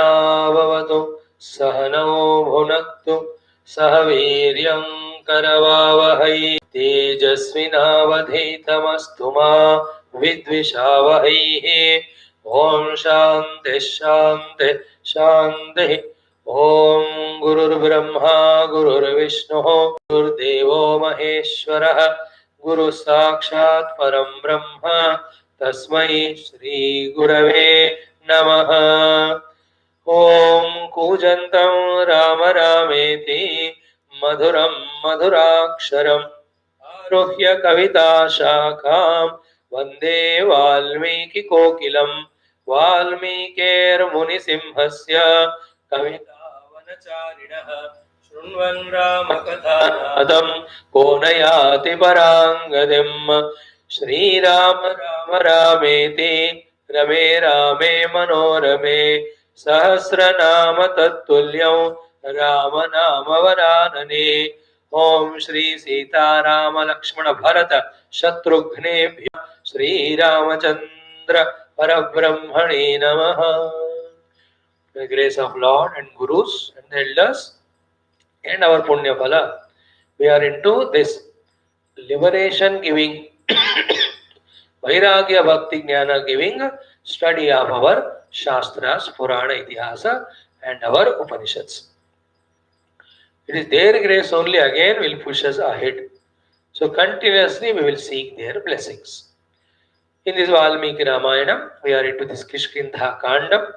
सहनाववतु सहनौ भुनक्तु सह वीर्यं करवावहै तेजस्विनावधीतमस्तु मा विद्विषावहैः। ओम शांति शांति शांति। ओम गुरुर्ब्रह्मा गुरुर्विष्णुः गुरुर्देवो महेश्वरः गुरु साक्षात् परं ब्रह्म तस्मै श्री गुरवे नमः। ओम कूजन्तं राम रामेति मधुरं मधुराक्षरम् आरुह्य कविता शाखां वन्दे वाल्मीकि कोकिलम्। वाल्मीकेर्मुनिसिंहस्य कवितावनचारिणः शृण्वन् रामकथानादं को न याति पराङ्गतिम्। श्रीराम राम रामेति रमे रामे मनोरमे सहस्रनाम तत्तुल्यं राम नाम वरानने। ओम श्री सीताराम लक्ष्मण भरत शत्रुघ्नेभ्यः श्रीरामचंद्र परब्रह्मणे नमः। By the grace of Lord and Gurus and the elders and our Punya Phala, we are into this liberation giving, Vairagya Bhakti Jnana giving study of our Shastras, Purana, Itihasa and our Upanishads. It is their grace only again will push us ahead. So continuously we will seek their blessings. In this Valmiki Ramayana, we are into this Kishkindha Kanda.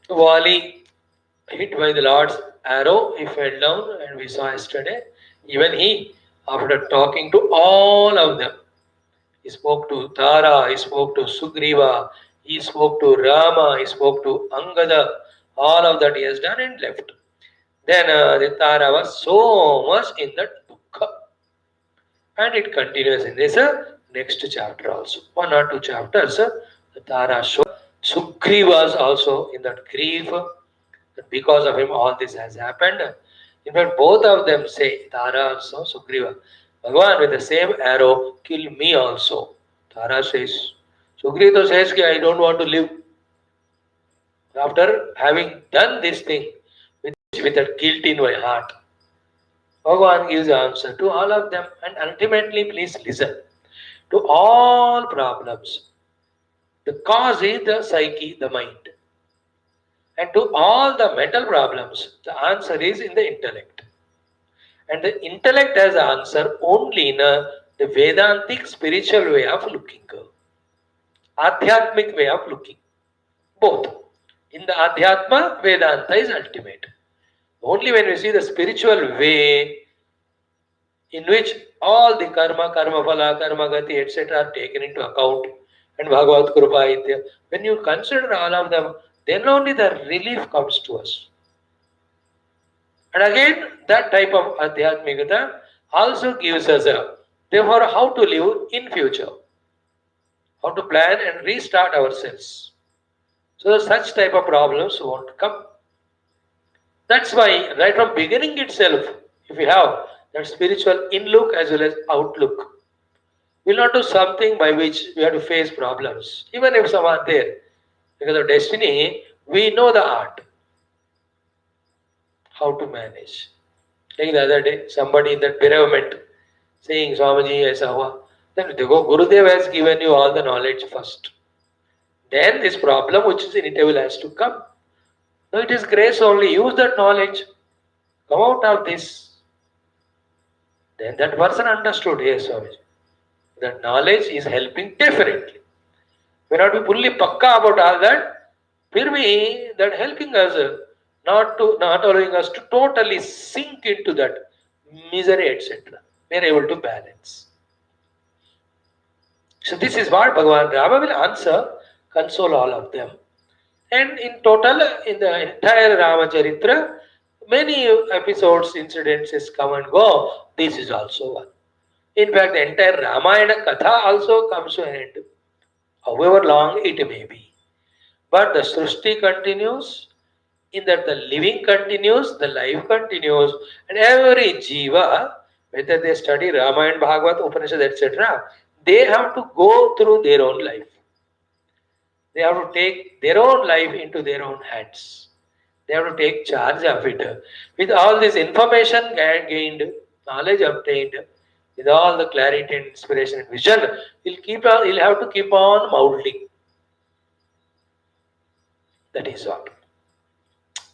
Vali, hit by the Lord's arrow, he fell down, and we saw yesterday. Even he, after talking to all of them, he spoke to Tara, he spoke to Sugriva, he spoke to Rama, he spoke to Angada, all of that he has done and left. Then the Tara was so much in that dukkha. And it continues in this next chapter also. 1 or 2 chapters, the Tara shows Sugriva was also in that grief. That because of him all this has happened. In fact, both of them say, Tara also, Sugriva, Bhagavan, with the same arrow, kill me also. Tara says, Sugriva says, I don't want to live. After having done this thing, with that guilt in my heart, Bhagavan gives the answer to all of them. And ultimately, please listen. To all problems, the cause is the psyche, the mind. And to all the mental problems, the answer is in the intellect. And the intellect has the answer only in the Vedantic spiritual way of looking. Adhyatmic way of looking. Both. In the Adhyatma, Vedanta is ultimate. Only when we see the spiritual way in which all the karma, karma phala, karma gati, etc. are taken into account, and Bhagavat Krupa, when you consider all of them, then only the relief comes to us. And again, that type of Adhyatmikata also gives us therefore how to live in future, how to plan and restart ourselves. So that such type of problems won't come. That's why right from beginning itself, if we have that spiritual in-look as well as outlook, we'll not do something by which we have to face problems, even if some are there. Because of destiny, we know the art, how to manage. Like the other day, somebody in that bereavement saying, Swamiji, aisa hua. Then Gurudev has given you all the knowledge first. Then this problem which is inevitable has to come. No, it is grace only. Use that knowledge. Come out of this. Then that person understood, yes, Swamiji. That knowledge is helping definitely. May not be fully pakka about all that. Fir bhi that helping us, not allowing us to totally sink into that misery, etc. We are able to balance. So this is what Bhagavan Rama will answer, console all of them. And in total, in the entire Ramacharitra, many episodes, incidences come and go. This is also one. In fact, the entire Ramayana Katha also comes to an end, however long it may be. But the Srishti continues, in that the living continues, the life continues, and every Jiva, whether they study Ramayana, Bhagavat, Upanishad, etc., they have to go through their own life. They have to take their own life into their own hands. They have to take charge of it. With all this information gained, knowledge obtained, with all the clarity and inspiration and vision, he'll have to keep on molding. That is what.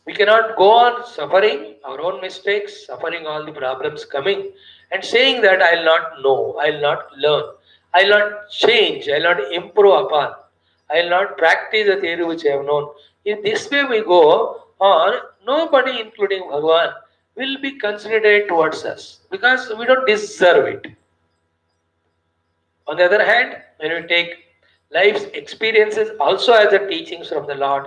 We cannot go on suffering our own mistakes, suffering all the problems coming, and saying that I'll not know, I'll not learn, I'll not change, I'll not improve upon, I'll not practice the theory which I have known. If this way we go on, nobody, including Bhagavan, will be considerate towards us because we don't deserve it. On the other hand, when we take life's experiences also as the teachings from the Lord,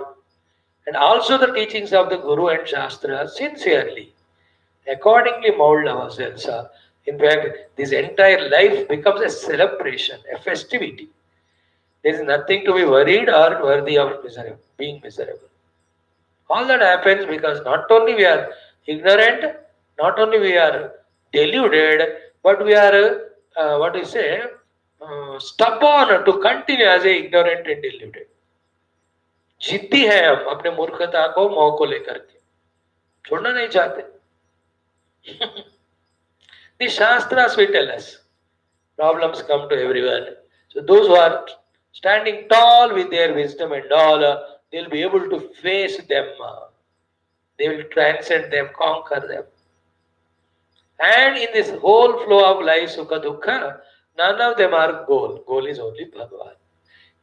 and also the teachings of the Guru and Shastra sincerely, accordingly mold ourselves. In fact, this entire life becomes a celebration, a festivity. There is nothing to be worried or worthy of being miserable. All that happens because not only we are ignorant, not only we are deluded, but we are, what do you say, stubborn to continue as a ignorant and deluded. जिद्दी है हम अपने मूर्खता को मोह को लेकर के छोड़ना नहीं चाहते. The Shastras will tell us problems come to everyone. So those who are standing tall with their wisdom and all, they'll be able to face them. They will transcend them, conquer them. And in this whole flow of life, Sukha Dukkha, none of them are goal. Goal is only Bhagavan.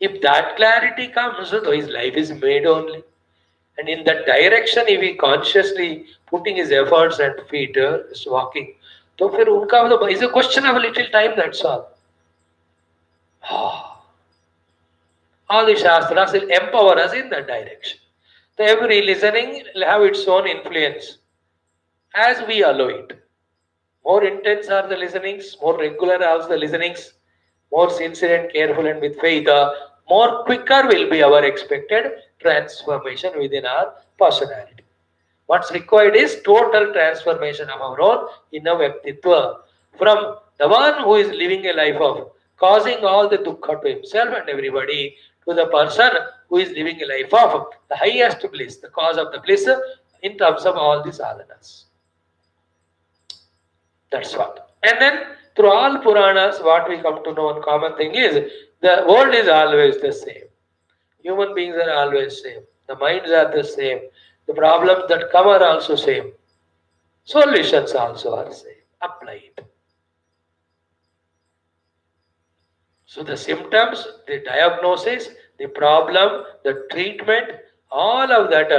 If that clarity comes, so his life is made only. And in that direction, if he consciously putting his efforts and feet, is walking, तो फिर उनका मतलब is a question of a little time, that's all. All the Shastras will empower us in that direction. So every listening will have its own influence as we allow it. More intense are the listenings, more regular are the listenings, more sincere and careful and with faith, more quicker will be our expected transformation within our personality. What's required is total transformation of our own inner Vyaktitva from the one who is living a life of causing all the dukkha to himself and everybody to the person who is living a life of the highest bliss, the cause of the bliss in terms of all these sadhanas. That's what. And then through all Puranas, what we come to know one common thing is the world is always the same. Human beings are always same. The minds are the same. The problems that come are also same. Solutions also are same. Apply it. So the symptoms, the diagnosis, the problem, the treatment, all of that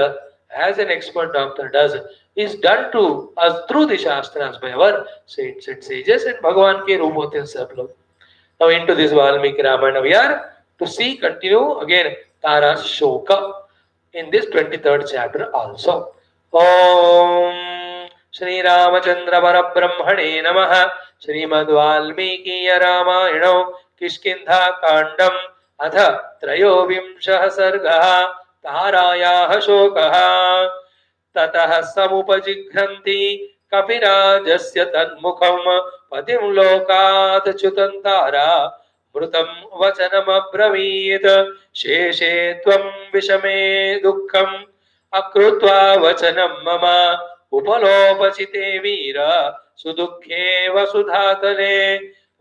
as an expert doctor does is done to us through the Shastras by our saints and sages and Bhagavan ke roop hote hain sab log. Now into this Valmiki Ramayana we are to see continue again Tara's Shoka in this 23rd chapter also. Om Shri Ramachandra Parabrahmane Namaha Srimad Valmiki Ramayana Kishkindha Kandam Atha Trayovimshah Sargah Tarayaha Shokah Tatah Samupajigranti Kapirajasya Tadmukham Patim Lokat Chutantara Mrutam Vachanam Abravit Sheshe Tvam Vishame Dukkham Akrutva Vachanam Mama Upalopachite Veera Sudukhe Vasudhatane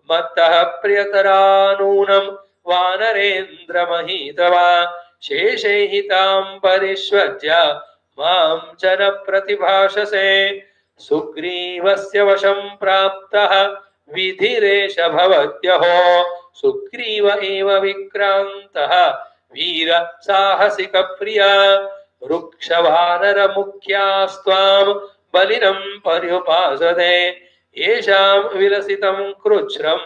Mattah Priyataranunam Vanarendra Mahitava Sheshe Hitam Parishvajya Mam Jana Pratibhashase Sugrivasya Vasham Praptah Vidhiresha Bhavatyaho Sugriva Eva Vikrantah Veera Sahasika Priya Rukshavanara Mukhyastvam Balinam Paryupasade Yesham Vilasitam Kruchram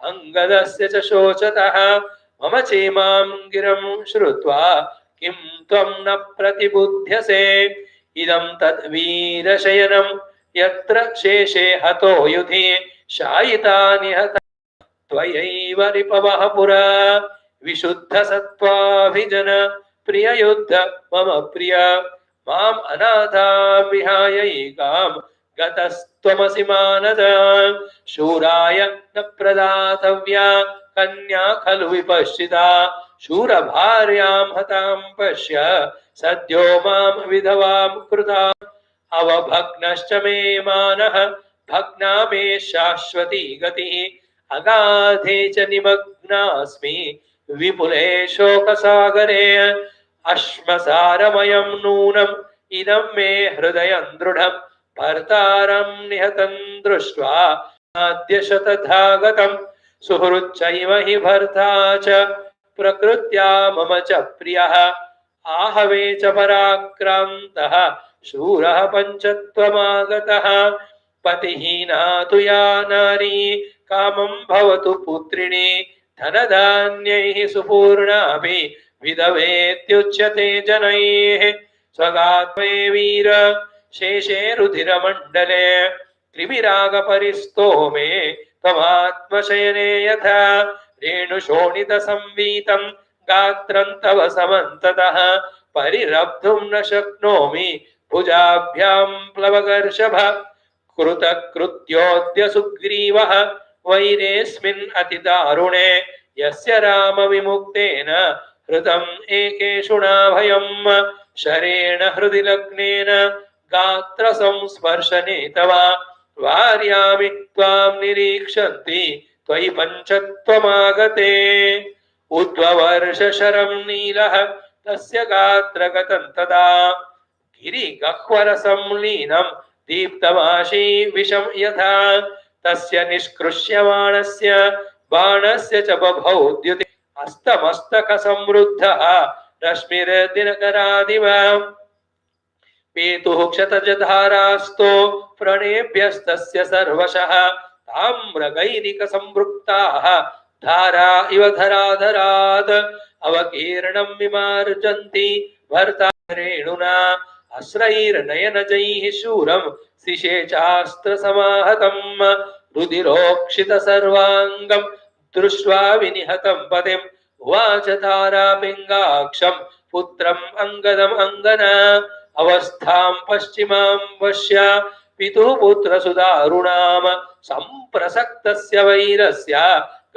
Angadasya Chashochatah Mama Chemam Giram Shrutva Kim Tvam Na Pratibudhyase Idam Tad Veerashayanam Yatra Sheshe Hato Yudhi Shayitani Hata Tvayaiva Ripavaha Pura Vishuddha Sattva Vijana Priya Yuddha Mama Priya Mam Anatha Vihayayikam Gatastwamasi Manada Shuraya Na Pradatavya Kanya Khalu Vipashita शूरभार्यां हतां पश्य सद्यो मां विधवां कृताम् अवभग्नश्च मे मानः भग्ना मे शाश्वती गतिः अगाधे च निमग्नास्मि विपुले शोकसागरे अश्मसारमयं नूनम् इदं मे हृदयं दृढम् भर्तारं निहतं दृष्ट्वा आद्य शतधा गतम् सुहृच्चैव हि भर्ता च प्रकृत्या मम च प्रियः आहवे च पराक्रान्तः शूरः पञ्चत्वमागतः पतिहीना तु या नारी कामं भवतु पुत्रिणी धनधान्यैः सुपूर्णापि विधवेत्युच्यते जनैः स्वगात्मे वीर शेषे रुधिरमण्डले त्रिविरागपरिस्तोमे त्वमात्मशयने यथा रेणुशोणितसंवीतं गात्रं तव समन्ततः परिरब्धुं न शक्नोमि भुजाभ्यां प्लवगर्षभ कृतकृत्योऽद्य सुग्रीवः वैरेऽस्मिन् अतिदारुणे यस्य रामविमुक्तेन हृतम् एकेषु नाभयम् शरेण हृदि लग्नेन गात्रसंस्पर्शने तव वार्यामि त्वां निरीक्षन्ति त्वयि पञ्चत्वमागते उद्ववर्षशरं नीलः तस्य गात्रगतं तदा गिरिगह्वरसंलीनं दीप्तमाशी विषं यथा तस्य निष्कृष्यमाणस्य बाणस्य च बभौ द्युति हस्तमस्तकसमृद्धः रश्मिर्दिनकरादिव पेतुः क्षतजधारास्तो प्रणेभ्यस्तस्य सर्वशः ताम्रगैरिकसंवृक्ताः धारा इव धराधरात् अवकीर्णं विमार्जन्ति भर्तारेणुना अस्रैर्नयनजैः शूरं शिशे चास्त्रसमाहतं रुधिरोक्षितसर्वाङ्गं दृष्ट्वा विनिहतं पतिम् उवाच तारापिङ्गाक्षं पुत्रम् अङ्गदम् अङ्गना अवस्थां पश्चिमां वश्य पितुः पुत्रसुदारुणाम सम्प्रसक्तस्य वैरस्य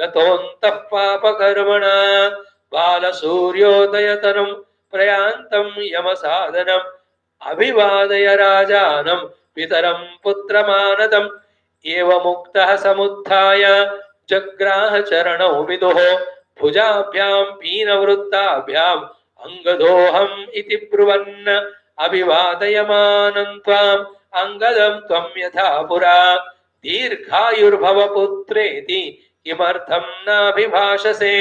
गतोऽन्तः पापकर्मणा बालसूर्योदयतनं प्रयान्तं यमसादनम् अभिवादय राजानं पितरं पुत्रमानदम् एवमुक्तः समुत्थाय जग्राह चरणौ पितुः भुजाभ्यां पीनवृत्ताभ्याम् अङ्गदोऽहम् इति ब्रुवन् अभिवादयमानं त्वाम् अङ्गदं त्वं यथा पुरा दीर्घायुर्भव पुत्रेति किमर्थं नाभिभाषसे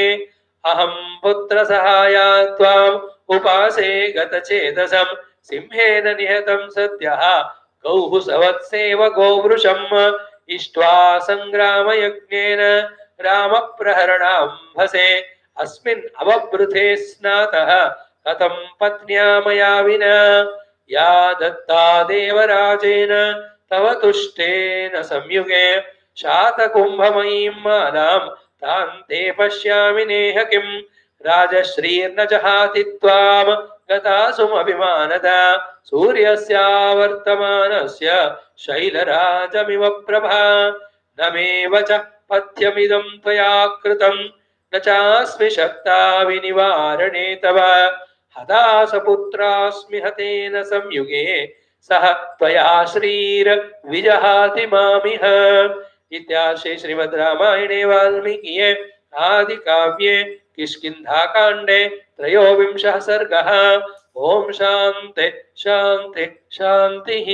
अहं पुत्रसहाया त्वाम् उपासे गतचेतसं सिंहेन निहतं सद्यः गौः सवत्सेव गोवृषम् इष्ट्वा सङ्ग्रामयज्ञेन रामप्रहरणाम्भसे अस्मिन् अवभृते स्नातः कथं पत्न्या मया विना या दत्ता देवराजेन तव तुष्टेन संयुगे शातकुम्भमयीं मालां तां ते पश्यामि नेह किं राजश्रीर्न जहाति त्वां गतासुमभिमानदा सूर्यस्यावर्तमानस्य शैलराजमिव प्रभा न मे वच पथ्यमिदं त्वया कृतं न चास्मि शक्ता विनिवारणे तव हतासपुत्रास्मि हतेन संयुगे सह त्वया श्रीर्विजहाति मामिह। इत्यार्षे श्रीमद् रामायणे वाल्मीकिये आदिकाव्ये किष्किन्धाकाण्डे त्रयोविंशः सर्गः। ओम शान्ति शान्ति शान्तिः।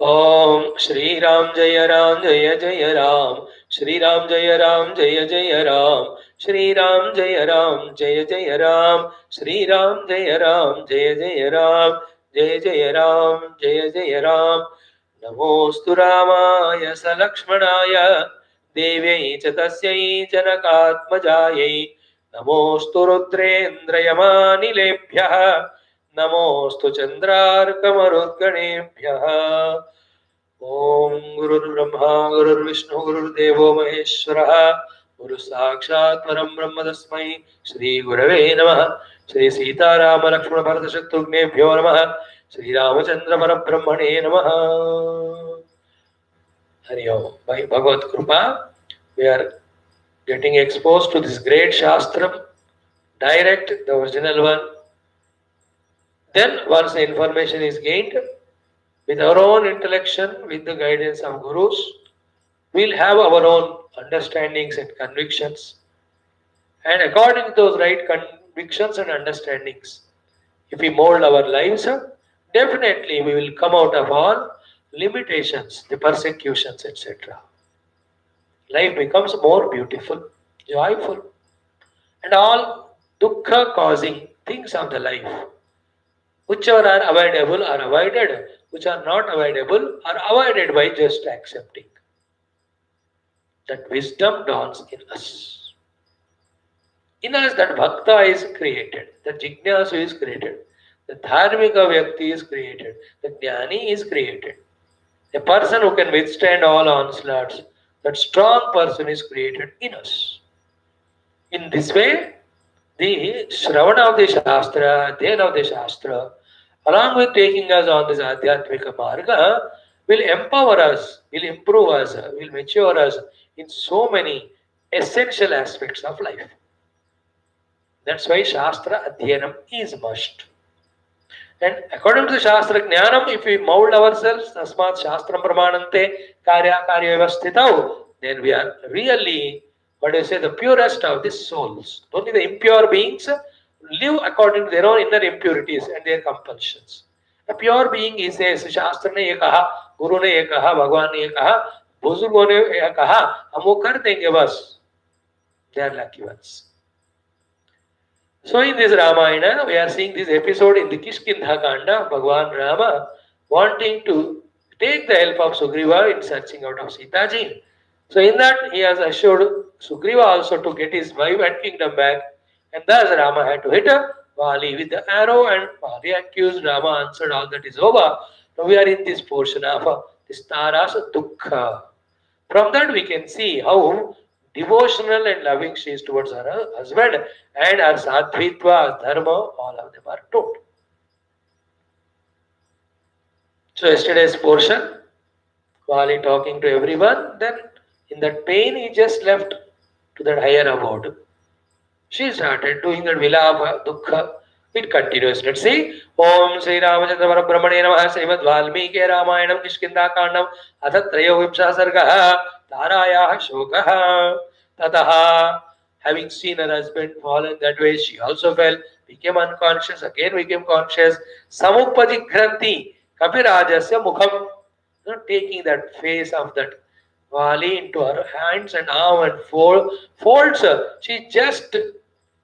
ओम श्रीराम जय जय राम, श्रीराम जय जय राम, श्रीराम जय जय राम, श्रीराम जय जय राम, जय राम जय राम। नमोस्तु रामाय सलक्ष्मणाय देव्यै च तस्यै जनकात्मजायै, नमोस्तु रुद्रेन्द्रयमानिलेभ्यः, नमोस्तु चन्द्रार्कमरुद्गणेभ्यः। ओम गुरुर्ब्रह्मा गुरुर्विष्णु गुरुर्देवो महेश्वरः, गुरु साक्षात् परं ब्रह्म तस्मै श्री गुरवे नमः। श्री सीताराम लक्ष्मण भरत शत्रुघ्नेभ्यो नमः। श्री रामचंद्र परब्रह्मणे नमः। Hari Om. By Bhagavad Krupa, we are getting exposed to this great Shastram, direct, the original one. Then, once the information is gained, with our own intellection, with the guidance of Gurus, we'll have our own understandings and convictions. And according to those right convictions and understandings, if we mold our lives, definitely we will come out of all limitations, the persecutions, etc. Life becomes more beautiful, joyful, and all dukkha causing things of the life, whichever are avoidable are avoided, which are not avoidable are avoided by just accepting. That wisdom dawns in us. In us, that bhakta is created, the jignasu is created, the dharmika vyakti is created, the jnani is created. A person who can withstand all onslaughts, that strong person is created in us. In this way, the Shravana of the Shastra, Adhyayana of the Shastra, along with taking us on this Adhyatmika Marga, will empower us, will improve us, will mature us in so many essential aspects of life. That's why Shastra Adhyanam is must. And according to the Shastra Jnanam, if we mold ourselves, Tasmat Shastram Pramanante Karya Karya Vastitau, then we are really, what do you say, the purest of the souls. Only the impure beings live according to their own inner impurities and their compulsions. A pure being is says, Shastra ne ye kaha, Guru ne ye kaha, Bhagwan ne ye kaha, Buzurgo ne ye kaha, hum wo kar denge bas. They are lucky ones. So in this Ramayana, we are seeing this episode in the Kishkindha Kanda, Bhagwan Rama wanting to take the help of Sugriva in searching out of Sitaji. So in that, he has assured Sugriva also to get his wife and kingdom back, and thus Rama had to hit Vali with the arrow, and Vali accused Rama, answered all that is over. Now we are in this portion of this Taras Dukkha. From that we can see how devotional and loving she is towards her husband, and her sadhvitva, dharma, all of them are told. So yesterday's portion, Vali talking to everyone, then in that pain he just left to that higher abode. She started doing that vilapa, dukkha. It continues. Let's see. Om Sri Ramachandra Brahmane Namaha Srimad Valmiki Ramayanam Kishkindha Kandam Atha Trayovimsha Sargaha Tarayah Shokaha Tataha. Having seen her husband fallen that way, she also fell, became unconscious, again became conscious. Samupajigranti Kapirajasya Mukham. Taking that face of that Vali into her hands and arm and folds her. She just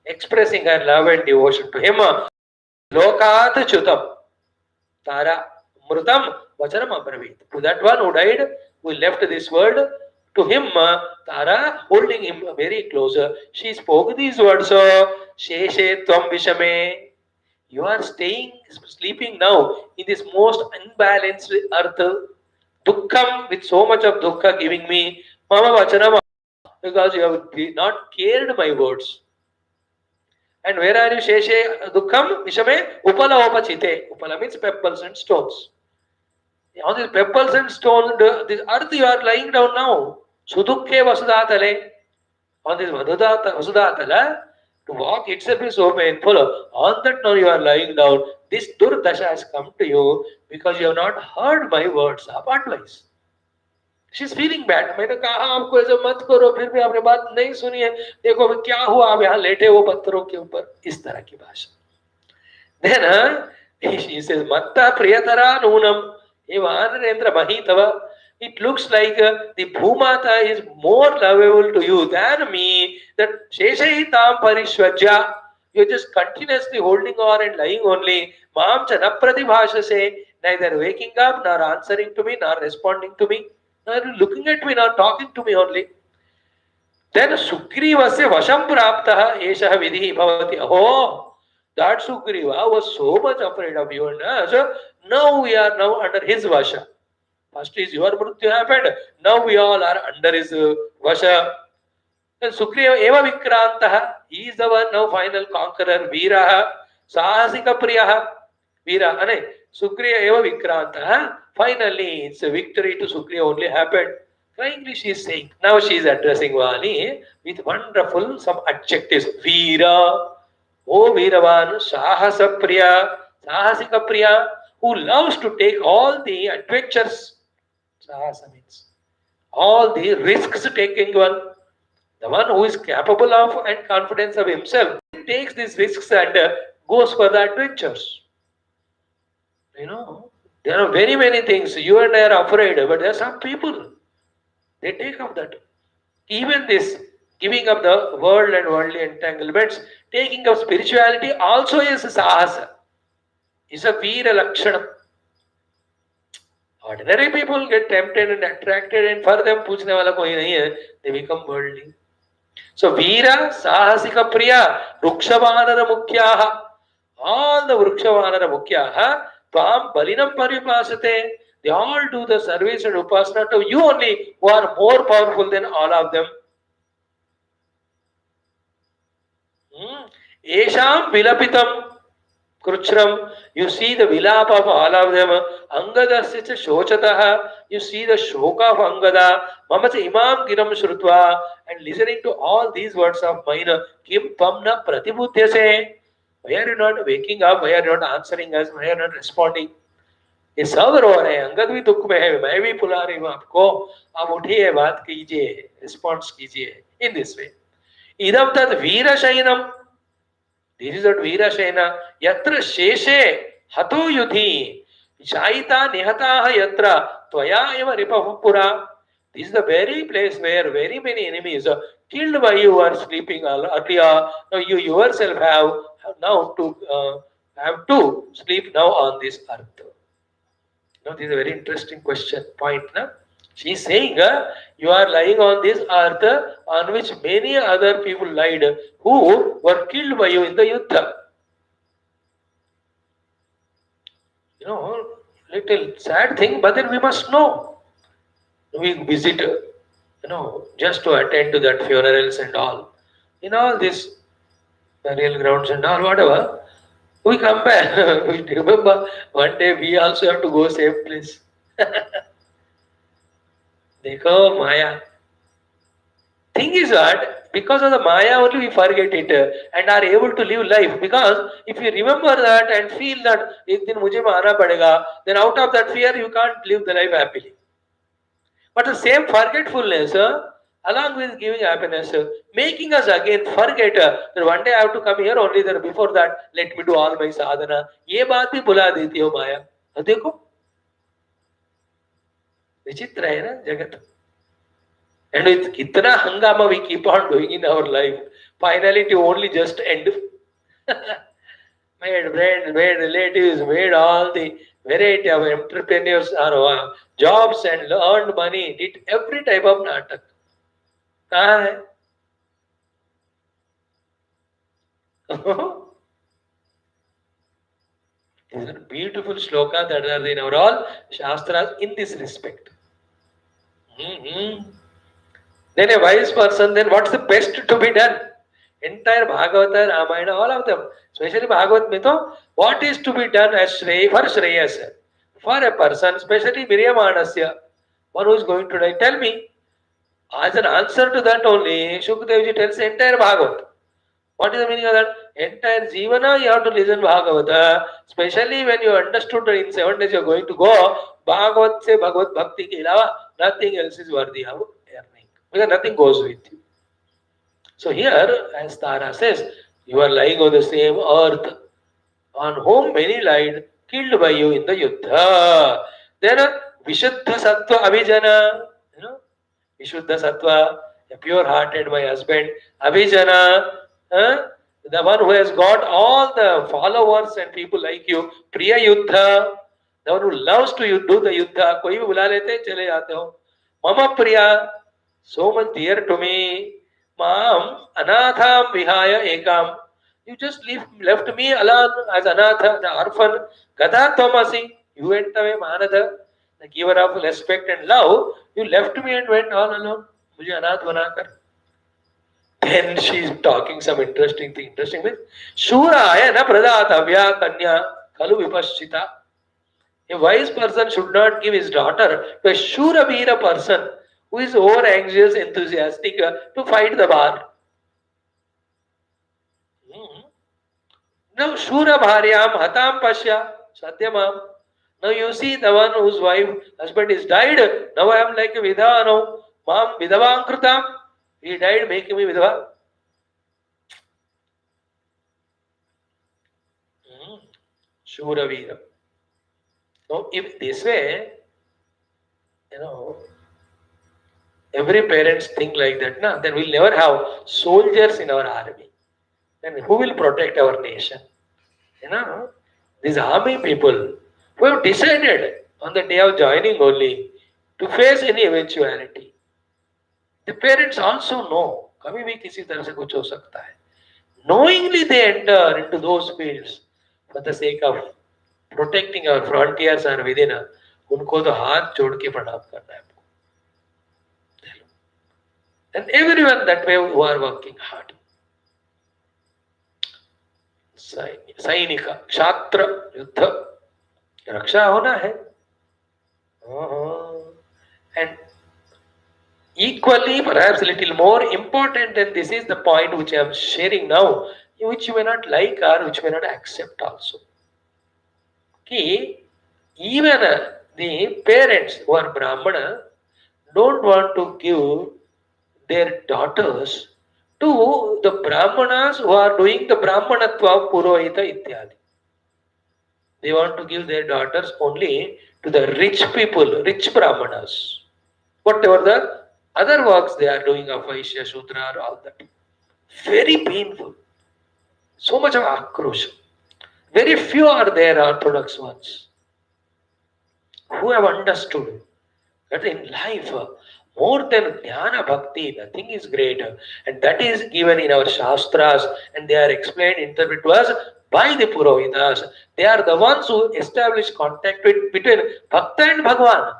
expressing her love and devotion to him. Lokat Chutam Tara Mrutam Vachanam Abravit. To that one who died, who left this world, to him, Tara, holding him very closer, she spoke these words, Sheshe Tvam Vishame. You are sleeping now in this most unbalanced earth. Dukkham, with so much of dukkha giving me, Mama Vachanam, because you have not cared my words. And where are you, Sheshe Dukkham? Vishame, Upala Opachite. Upala means pebbles and stones. On these pebbles and stones, this earth you are lying down now. Sudukke Vasudatale. On this Vasudatala, to walk itself is so painful. On that now you are lying down. This Durdasha has come to you because you have not heard my words of advice. She is feeling bad. मैंने कहा आपको ऐसे मत करो, फिर भी आपने बात नहीं सुनी है. देखो क्या हुआ, आप यहाँ लेटे हो पत्थरों के ऊपर. इस तरह की भाषा. Then she says, Matta Priyatara Nunam Evanarendra Mahitava. It looks like the Bhumata is more lovable to you than me. That Sheshahitam Parishwaja. You're just continuously holding on and lying only. Maam Chanapradhi Bhasha say, neither waking up, nor answering to me, nor responding to me, nor looking at me, nor talking to me only. Then Sugrivasya Vasham Praptaha Esha Vidhi Bhavati. Oh, that Sugriva was so much afraid of you and us. Now we are now under his Vasha. First is your Mrityu happened. Now we all are under his Vasha. And Sugriva Eva Vikrantaha. He is the one now final conqueror. Veeraha. Sahasika Priyaha. Veera. Sugriva Eva Vikrantaha. Finally, it's a victory to Sugriva only happened. Cryingly she is saying, now she is addressing Vani with wonderful some adjectives. Veera, O Veeravan, Sahasa Priya, Sahasika Priya, who loves to take all the adventures. Sahasa means all the risks taking one. The one who is capable of and confidence of himself takes these risks and goes for the adventures. You know, there are very many things. You and I are afraid, but there are some people, they take up that. Even this giving up the world and worldly entanglements, taking up spirituality also is sahasa, is a veera lakshanam. Ordinary people get tempted and attracted, and for them, पूछने वाला कोई नहीं है, they become worldly. So, Veera, Sahasika Priya, Rukshavanara Mukhyaha, all the Vrukshavanara Mukhyaha, Tvam Balinam Paripasate, they all do the service and upasana to you only, who are more powerful than all of them. Esham Vilapitam Kruchram, you see the vilap of all of them. Angadasya shochataha, you see the shoka of Angada. Mamacha imam giram shrutva, and listening to all these words of mine, kim pamna pratibhutyase. Why are you not waking up? Why are you not answering us? Why are you not responding? ये सब रो रहे हैं, अंगद भी दुख में है, मैं भी बुला रही हूँ आपको, आप उठिए, बात कीजिए, रिस्पॉन्स कीजिए. In this way, idam tad veera shainam. This is what Veera Shena. Yatra Sheshe Hato Yudhi Shaita Nihataha Yatra Tvaya Eva Ripapura. This is the very place where very many enemies are killed by you who are sleeping earlier. Now you yourself have now to have to sleep now on this earth. Now this is a very interesting point. Na? She is saying, you are lying on this earth on which many other people lied who were killed by you in the yuddha. You know, little sad thing, but then we must know. We visit, just to attend to that funerals and all. In all these burial grounds and all, whatever, we come back. We remember one day we also have to go same place. Dekho Maya. Thing is that because of the Maya only we forget it and are able to live life. Because if you remember that and feel that ek din mujhe maana padega, then out of that fear you can't live the life happily. But the same forgetfulness along with giving happiness, making us again forget that one day I have to come here only there. Before that, let me do all my sadhana. ये बात भी भुला देती हो माया. देखो विचित्र है ना जगत. And with kitna hangama we keep on doing in our life, finally it only just end. Made friends, made relatives, made all the variety of entrepreneurs or jobs and earned money, did every type of natak. कहाँ है? These are beautiful shloka that are in our all shastras in this respect. Then a wise person, then what's the best to be done? Entire Bhagavata, Ramayana, all of them. Especially Bhagavat Mito, what is to be done as for Shreyas? For a person, especially Viryamanasya, one who is going to die. Tell me, as an answer to that only, Shukadevji tells the entire Bhagavat. What is the meaning of that? Entire Jivana you have to listen Bhagavata. Especially when you understood that in 7 days you are going to go, Bhagavat se Bhagavat Bhakti ke ilawa, nothing else is worthy of earning. Because nothing goes with you. So here, as Tara says, you are lying on the same earth on whom many lied, killed by you in the Yuddha. Then Vishuddha Sattva Abhijana, Vishuddha Sattva, a pure-hearted my husband, Abhijana, the one who has got all the followers and people like you, Priya Yuddha, the one who loves to do the Yuddha, कोई भी बुला लेते चले जाते हो. Mama Priya, so much dear to me. Mam Anatham Vihaya Ekam. You just left me alone as Anatha, the orphan. Gada Tomasi, you went away, Manada, the giver of respect and love. You left me and went all alone. Mujhe Anath banakar. Then she is talking some interesting thing. Interesting means Shuraya na pradatavya kanya kalu vipaschita. A wise person should not give his daughter to a Shuravira person who is over anxious, enthusiastic to fight the war. Now, Shura Bharyam Hatam Pasya Satyamam. Now you see the one whose husband is died. Now I am like a Vidha, no. Mam Vidhavang Kritam. He died, making me Vidhava. Shura Veera. So if this way, every parents think like that, then we'll never have soldiers in our army. Then who will protect our nation? These army people who have decided on the day of joining only to face any eventuality. The parents also know, कभी भी किसी तरह से कुछ हो सकता है. Knowingly they enter into those fields for the sake of protecting our frontiers are within. उनको तो हाथ जोड़ के प्रणाम करना है. And everyone that way who are working hard. सैनिक क्षात्र युद्ध रक्षा होना है. And equally, perhaps a little more important than this is the point which I am sharing now, which you may not like or which may not accept also. Even the parents who are Brahmana don't want to give their daughters to the Brahmanas who are doing the Brahmanatva, Purohita ityadi. They want to give their daughters only to the rich people, rich Brahmanas. Whatever the other works they are doing of Vaishya, Shudra, all that. Very painful. So much of akrosha. Very few are there orthodox ones who have understood that in life, more than jnana bhakti, nothing is greater. And that is given in our shastras and they are explained, interpreted to us by the Purohitas. They are the ones who establish contact between Bhakta and Bhagavan.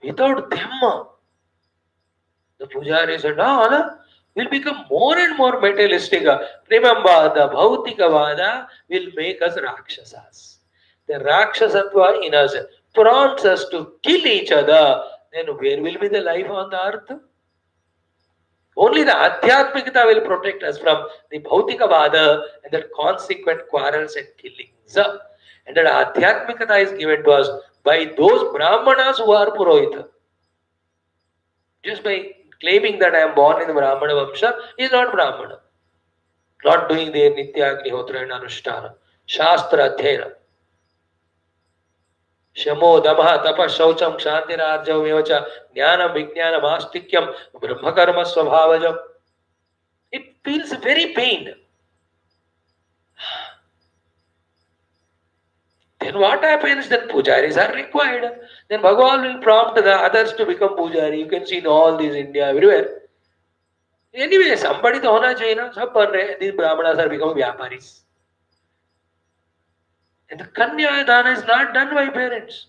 Without them, the pujaris and all will become more and more materialistic. Remember, the Bhautika Vada will make us Rakshasas. The Rakshasatva in us prompts us to kill each other. Then where will be the life on the earth? Only the Adhyatmikata will protect us from the Bhautika Vada and the consequent quarrels and killings. And that Adhyatmikata is given to us by those Brahmanas who are Purohita. Just by claiming that I am born in the Brahmana Vamsha is not Brahmana. Not doing their Nitya Agnihotra and Anushtana. Shastra Adhyayana. Shamo Damaha Tapa Shaucham Kshantirarjam Evacha Jnanam Vijnanam Astikyam Brahmakarma Swabhavajam. It feels very pain. Then what happens? Then pujaris are required. Then Bhagavan will prompt the others to become pujari. You can see in all these India, everywhere. Anyway, somebody to hona chahiye na. Sab ban rahe. These Brahmanas are becoming Vyaparis. And the Kanya Dana is not done by parents.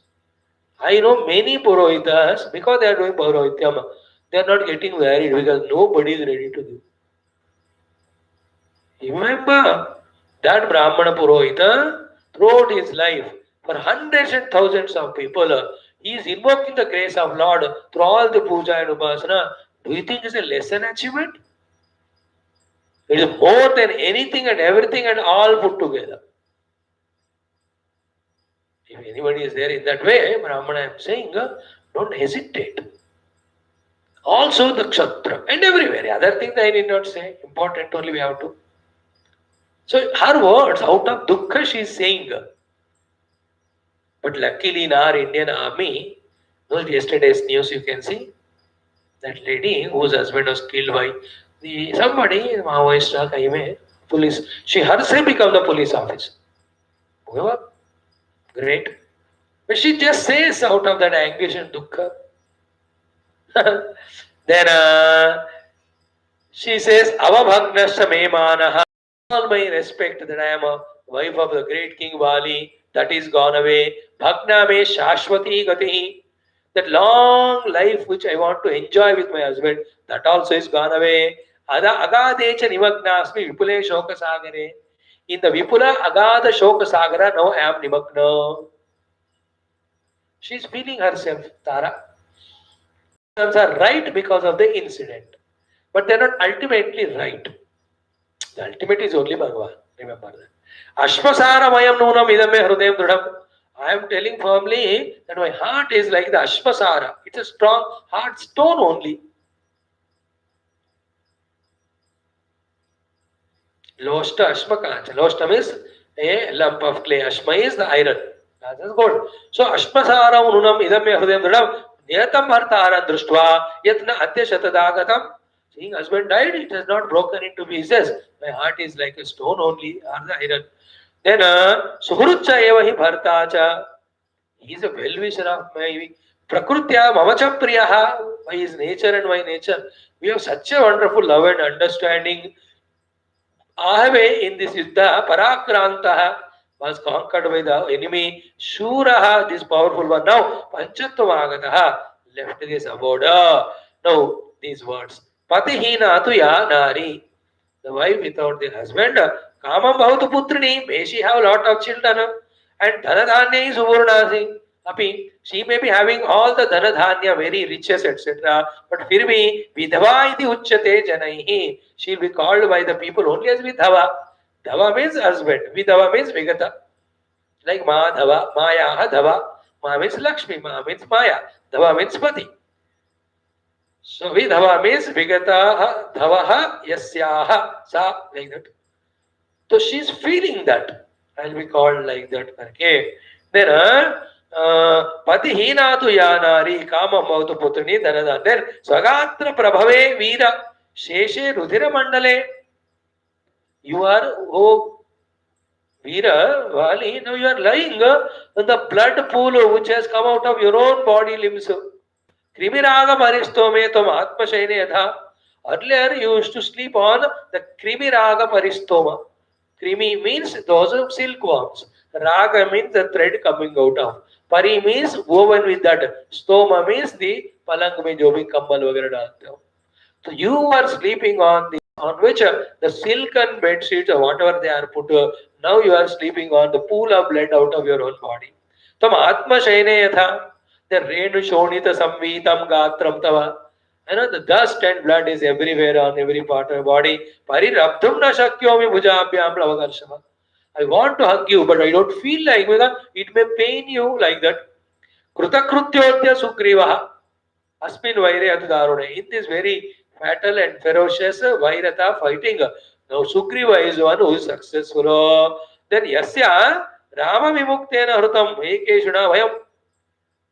I know many Purohitas, because they are doing Purohityam, they are not getting married because nobody is ready to do. Remember, that Brahmana Purohita, throughout his life, for hundreds and thousands of people, he is invoking the grace of Lord through all the puja and upasana. Do you think it's a less than achievement? It is more than anything and everything and all put together. If anybody is there in that way, Brahmana I am saying, don't hesitate. Also the Kshatra and everywhere. Other things I need not say. Important only we have to. So her words, out of dukkha she is saying. But luckily in our Indian army, yesterday's news you can see, that lady whose husband was killed by somebody, Maoist, police, she herself became the police officer. Great. But she just says out of that anguish and dukkha. Then she says, Avabhagnasya me manaha. All my respect that I am a wife of the great King Vali, that is gone away. Bhagna me shashwati gati. That long life which I want to enjoy with my husband, that also is gone away. Agadecha nimagnasmi vipule shoka sagare. In the Vipula Agada Shoka Sagara, now I am Nimagna. She is feeling herself, Tara. are right because of the incident, but they are not ultimately right. The ultimate is only Bhagavan. Remember that. Ashmasaramayam nunam idame hrudayam dridam. I am telling firmly that my heart is like the Ashmasara. It's a strong hard stone only. Loshta Ashmakancha. Loshta means a lump of clay. Ashma is the iron. That is gold. So Ashmasaram nunam idame hrudayam dridam. Niyatam bhartara drushtva yatna adya shatadagatam. Seeing husband died, it has not broken into pieces. My heart is like a stone only, or the iron. Then Suhrutcha eva hi bhartacha. He is a well-wisher of my Prakrutya mamacha priyaha, by his nature and my nature. We have such a wonderful love and understanding. Ahave in this Yuddha, Parakrantaha was conquered by the enemy. Shuraha, this powerful one. Now, Panchattavagataha left this abode. Now, these words. Patihina tu ya nari. The wife without the husband. Kamam bhavatu putrini. May she have a lot of children. And dhanadhanya is uvurnasi. Api, she may be having all the dhanadhanya, very riches, etc. But firmi, vidhava iti uchyate janaihi. She will be called by the people only as vidhava. Dhava means husband. Vidhava means vigata. Like Madhava, Maya, Dhava. Ma means Lakshmi, Ma means Maya. Dhava means Pati. So vidhava means vigata, dhavaha, yasyaha, sa, like that. So she is feeling that. I'll be called like that. Okay. Then Patihina tu yanari kama mautu putrini dhanada. Then Swagatra prabhave veera sheshe rudhira mandale. You are, oh Veera, Vali, now you are lying in the blood pool which has come out of your own body limbs. Krimiraga paristome tom atmashaine yatha. Earlier you used to sleep on the Krimiraga paristoma. Krimi means those are silkworms. Raga means the thread coming out of. Pari means woven with that. Stoma means the palang mein jo bhi kammal वगैरह डालते हो. So you are sleeping on which the silken bed sheets or whatever they are put. Now you are sleeping on the pool of blood out of your own body. Tam atma shaine yatha. The renu shonita samvitam gatram tava. You know, the dust and blood is everywhere on every part of your body. Parirabdhum na shakyomi bhujabhyam lavagarshava. I want to hug you, but I don't feel like because it may pain you like that. Krutakrutyoddya sugrivaha. Asmin vaire atudarune. In this very fatal and ferocious vairata fighting. Now Sugriva is one who is successful. Then Yasya Rama Vimuktena Hrutam Ekeshuna Vayam.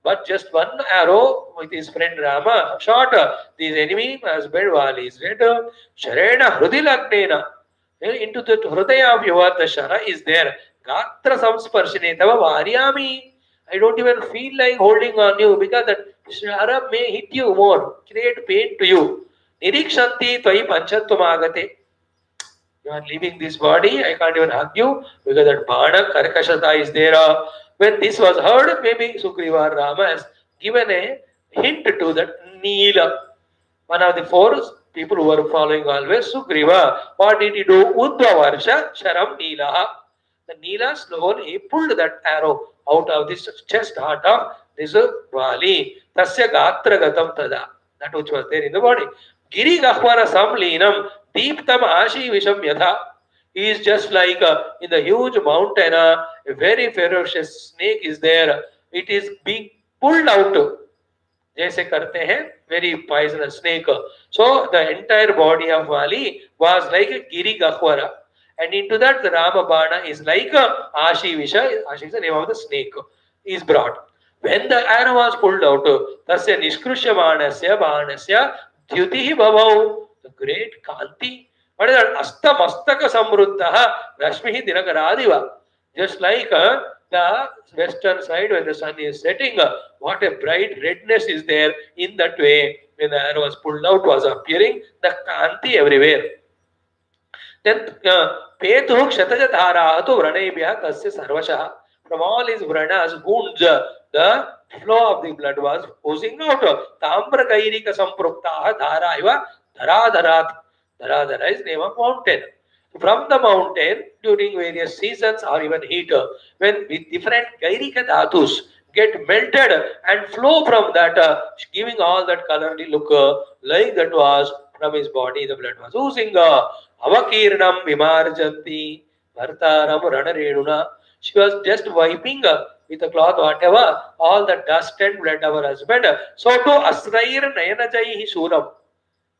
But just one arrow with his friend Rama shot this enemy husband Vali is dead. Sharena Hrudilagnena. Into the Hrudaya of your the Shara is there. Gatra Samsparshine Tava Varyami. I don't even feel like holding on you because that Shara may hit you more, create pain to you. Nirikshanti Tvai Panchattvamagate. You are leaving this body, I can't even hug you because that Bhana Karkashata is there. When this was heard, maybe Sugriva Rama has given a hint to that Neela. One of the four people who were following always, Sugriva. What did he do? Udvavarsha Sharam Neelaha. The Neela slowly he pulled that arrow out of this chest heart of this Vali. Tasya Gatra Gatam Tada. That which was there in the body. Giri Gahvara Samlinam Deeptam Ashi Visham Yatha. He is just like in the huge mountain, a very ferocious snake is there. It is being pulled out. जैसे करते हैं very poisonous snake. So the entire body of Vali was like a Giri Gahvara. And into that the Ramabana is like a Ashi Visha. Ashi is the name of the snake. Is brought. When the arrow was pulled out, Tasya Nishkrushamanasya Banasya Dyutihi Bhavau. The great Kanti. What is that? Astamastaka Samruddhaha Rashmihi Dinakaradiva. Just like the western side when the sun is setting, what a bright redness is there. In that way, when the arrow was pulled out, was appearing the Kanti everywhere. Then Petu Kshataja Dhara Atu Vranebhya Tasya Sarvashaha. From all his vranas, wounds, the flow of the blood was oozing out. Tambra Kairika Sampruktaha Dhara Iva Dharadharat. Dharadhara is name of mountain. From the mountain during various seasons or even heat, when with different Gairika Dhatus, get melted and flow from that, giving all that colourly look, like that was from his body, the blood was oozing. Avakirnam vimarjanti bhartaram ranarenuna. She was just wiping with a cloth, whatever, all the dust and blood of her husband. So to asrair nayanajaihi shuram.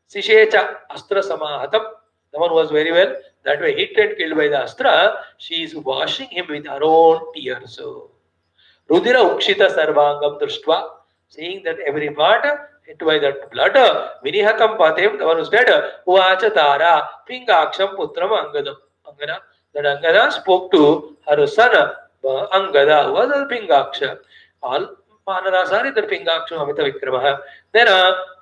Sishecha astra samahatam. The one was very well that way hit and killed by the astra. She is washing him with her own tears. Rudira ukshita sarvangam drishtva. Seeing that every part hit by that blood. Vinihatam patem, the one who's dead. Uvacha tara pingaksham putram angadam. Angada. That Angada spoke to her son Angada, who was a Pingaksha. All Manarasari, the Pingaksha Amita Vikramaha. Then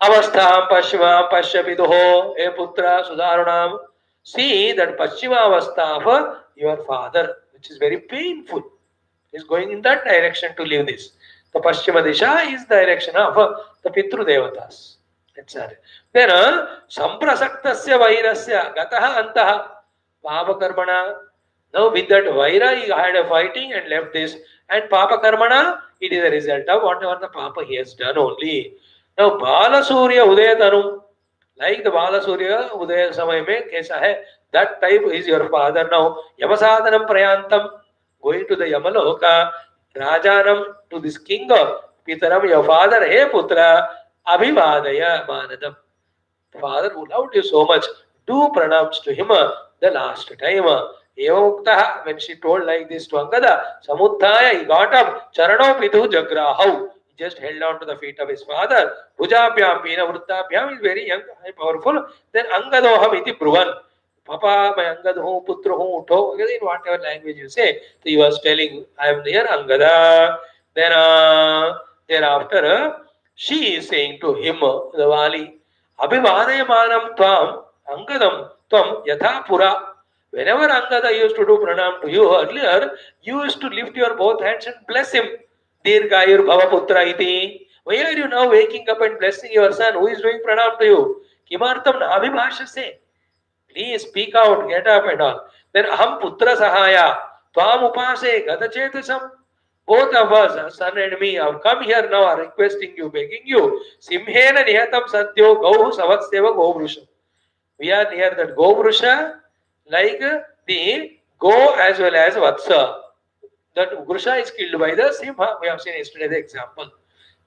Avastham Pashima Pashavidoho, E Putra Sudaranam. See that Pashima Avastha of your father, which is very painful. He is going in that direction to leave this. The Pashchima Disha is the direction of the Pitru Devatas. Then Samprasaktasya Vairasya Gataha Antaha Papa Karmana. Now with that Vaira he had a fighting and left this. And Papa Karmana, it is a result of whatever the Papa he has done only. Now Bala Surya Udaya Tanum, like the Bala Surya Udaya Samay mein kaisa hai, that type is your father now. Yamasadanam Prayantam, going to the Yamaloka, Rajanam, to this king, Pitaram, your father, hey Putra, Abhivadaya Manadam. Father who loved you so much, do pranams to him the last time. Evamuktaha, when she told like this to Angada, Samuddhaya, he got up, Charano Pitu Jagrahau. He just held on to the feet of his father. Bhujabhyam, Pina Vruttabhyam is very young, very powerful. Then Angadoham iti Bruvan. Papa, my Angad ho, Putra ho, Utho, in whatever language you say. So he was telling, I am near Angada. Then thereafter, she is saying to him, the Vali, Abhivadayamanam Tvam, Angadam Tvam Yatha Pura. Whenever Angada used to do pranam to you earlier, you used to lift your both hands and bless him. Dirgayur Bhavaputra iti. Why are you now waking up and blessing your son who is doing pranam to you? Kimartam nabhibhashase. Please speak out, get up and all. Then aham putra sahaya. Tvam upase gatachetasam. Both of us, son and me, have come here now, are requesting you, begging you. Simhena nihatam satyo gauhu savatseva govrusha. We are near that govrusha, like the go as well as vatsa. That Grusha is killed by the Simha. We have seen yesterday the example.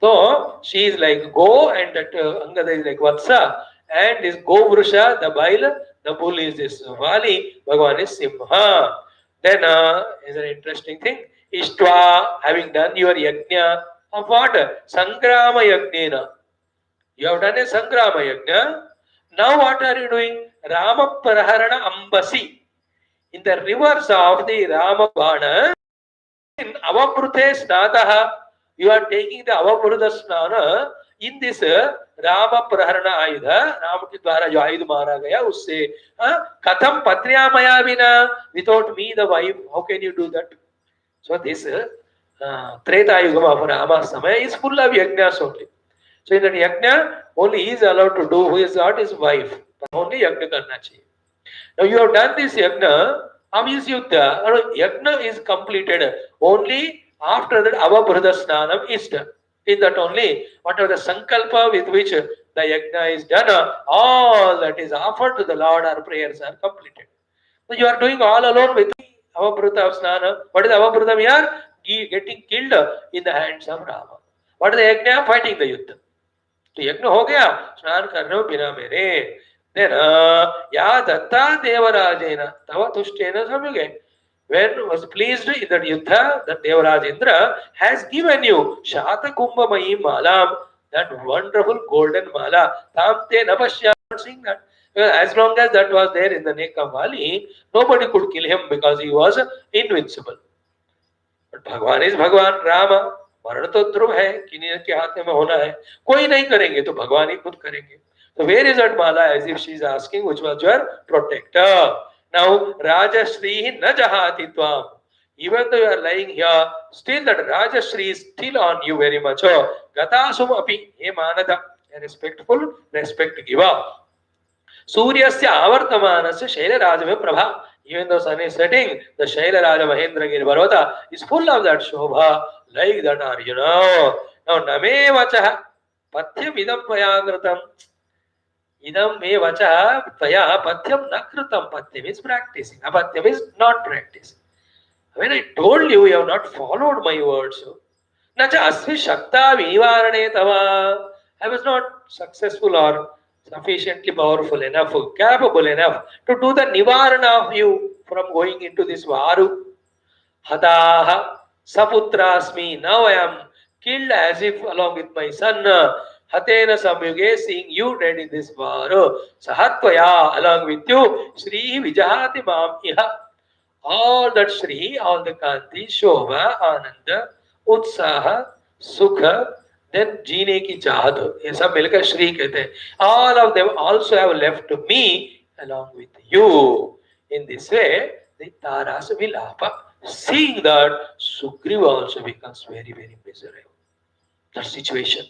So she is like go and that Angada is like vatsa. And this go Grusha, the bail, the bull is this Vali, Bhagavan is Simha. Then is an interesting thing. Ishtva, having done your yajna of what? Sangrama yajnena. You have done a Sangrama yajna. Now what are you doing? Rama Praharana Ambasi. In the rivers of the Rama Bana, in Avaprute Snadaha, you are taking the Avapruta Snana in this Rama Praharana Ayudha, Rama ki dwara jo Ayudha mara gaya, usse Katham Patriya Maya Vina, without me the wife, how can you do that? So this Treta Yugama of Rama Samaya is full of yajnas only. So in that yajna, only he is allowed to do, who is not his wife. Only yajna karna chahiye. Now you have done this yajna, Amyusyuddha, yajna is completed only after that Avabhrudha Snanam is done. In that only, whatever the sankalpa with which the yajna is done, all that is offered to the Lord, our prayers are completed. So you are doing all alone with Avabhrudha Snanam. What is Avabhrudha here? Getting killed in the hands of Rama. What is the yajna? Fighting the yuddha. So yajna ho gaya, snan karno bina mere. Then ya datta devarajena tava tushtena samyuge. When was pleased in that yuddha, that Devarajendra has given you Shata Kumbha Mahi Malam, that wonderful golden mala. Tamte Napashya, sing that. As long as that was there in the neck of Vali, nobody could kill him because he was invincible. But Bhagwan is Bhagwan, Rama. मरण तो ध्रुव है, किन्हीं के हाथ में होना है, कोई नहीं करेंगे तो भगवान ही खुद करेंगे. So where is that mala? As if she is asking, which was your protector. Now Rajashri na jahati tvam. Even though you are lying here, still that Rajashri is still on you very much. Gatasum api he manada, a respectful respect giver. Suryasya avartamanasya shaila rajame prabha. Even though sun is setting, the Shaila Raja Mahendragiri Parvata is full of that Shobha, like that Arjuna. Now, Name Vacha Pathyam Idam Vayagratam. Idam me vacha tvaya patyam nakrutam. Patyam is practicing. Apatyam is not practicing. When I told you, you have not followed my words. Nacha asvi shakta vivarane tava. I was not successful or sufficiently powerful enough, capable enough to do the nivarana of you from going into this varu. Hataha saputrasmi. Now I am killed as if along with my son. Hatena samyuge, seeing you dead in this varu. Sahatvaya, along with you. Shri vijahati mam iha. All that Shri, all the Kanti, Shobha, Ananda, Utsaha, Sukha, then जीने की चाहत, ये सब मिलकर श्री कहते हैं. All of them also have left me along with you. In this way, the Taras Vilapa, seeing that Sugriva also becomes very, very miserable. That situation.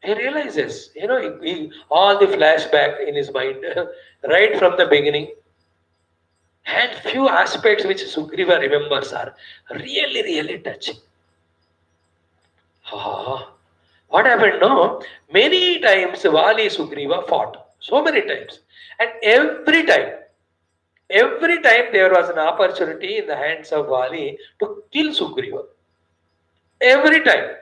He realizes, all the flashback in his mind, right from the beginning. And few aspects which Sugriva remembers are really, really touching. What happened? No, many times Vali Sugriva fought. So many times. And every time there was an opportunity in the hands of Vali to kill Sugriva. Every time.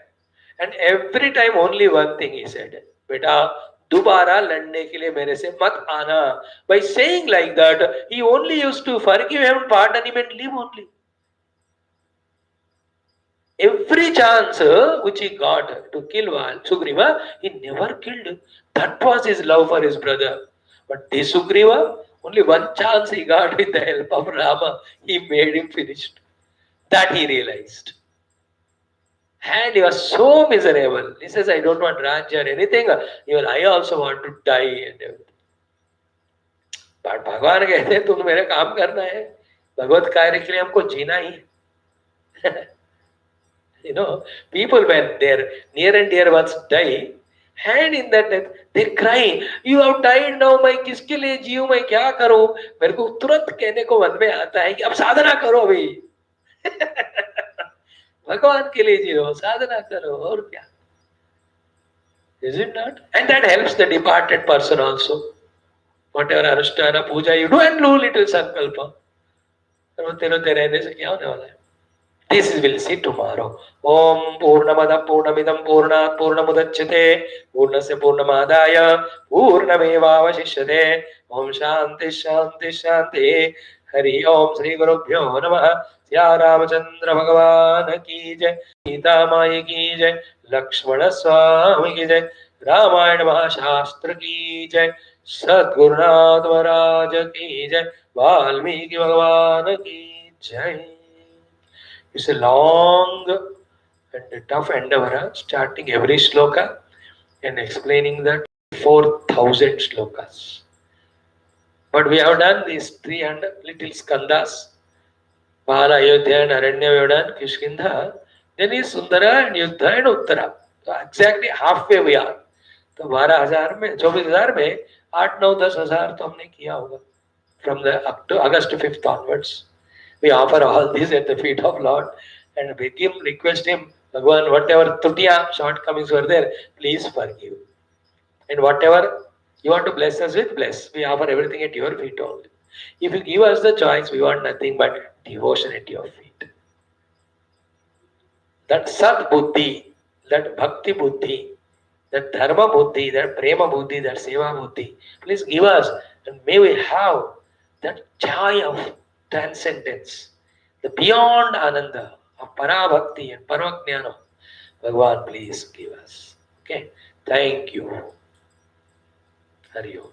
And every time only one thing he said. Beta, दोबारा लड़ने के लिए मेरे से मत आना. By saying like that, he only used to forgive him, pardon him and leave only. Every chance which he got to kill Sugriva, he never killed. That was his love for his brother. But this Sugriva, only one chance he got with the help of Rama, he made him finished. That he realized. And he was so miserable. He says, I don't want Rajya or anything. Even I also want to die and everything. But Bhagavan कहते हैं तुम मेरे काम करना है. भगवत कार्य के लिए हमको जीना ही. People when their near and dear ones die, and in that death, they cry, you have died now, मैं किसके लिए जीऊं, मैं क्या करूं. मेरे को तुरंत कहने को मन में आता है कि अब साधना करो अभी. भगवान के लिए जियो, साधना करो, और क्या. Is it not? And that helps the departed person also. Whatever anushtana puja you do, and do little sankalpa. रोते रोते रहने से क्या होने वाला है. This we'll see tomorrow. Om Purnamada Purnamidam Purnat Purnamudachyate Purnasya Purnamadaya Purnamevavashishyate. Om Shanti Shanti Shanti. Hari Om Sri Gurubhyo Namaha. Sya Ramachandra Bhagavan ki jai. Sita Mai ki jai. Lakshmana Swami ki jai. Ramayana Mahashastra ki jai. Sadgurunath Maharaj ki jai. Valmiki Bhagavan ki jai. It's a long and tough endeavor, starting every shloka and explaining that 4,000 shlokas. But we have done these 300 little skandas. Bala, Ayodhya and Aranya we have done, Kishkindha. Then is Sundara and Yuddha and Uttara. So exactly halfway we are. तो 12,000 में 24,000 में 8-9-10,000 तो हमने किया होगा. From the August 5th onwards. We offer all these at the feet of Lord and beg him, request him, Bhagavan, whatever trutiya, shortcomings were there, please forgive. And whatever you want to bless us with, bless. We offer everything at your feet only. If you give us the choice, we want nothing but devotion at your feet. That Sat Buddhi, that Bhakti Buddhi, that Dharma Buddhi, that Prema Buddhi, that Seva Buddhi, please give us, and may we have that joy of transcendence, the beyond Ananda of Parabhakti and Paramajnana. Bhagavan, please give us. Okay, thank you. Hari Om.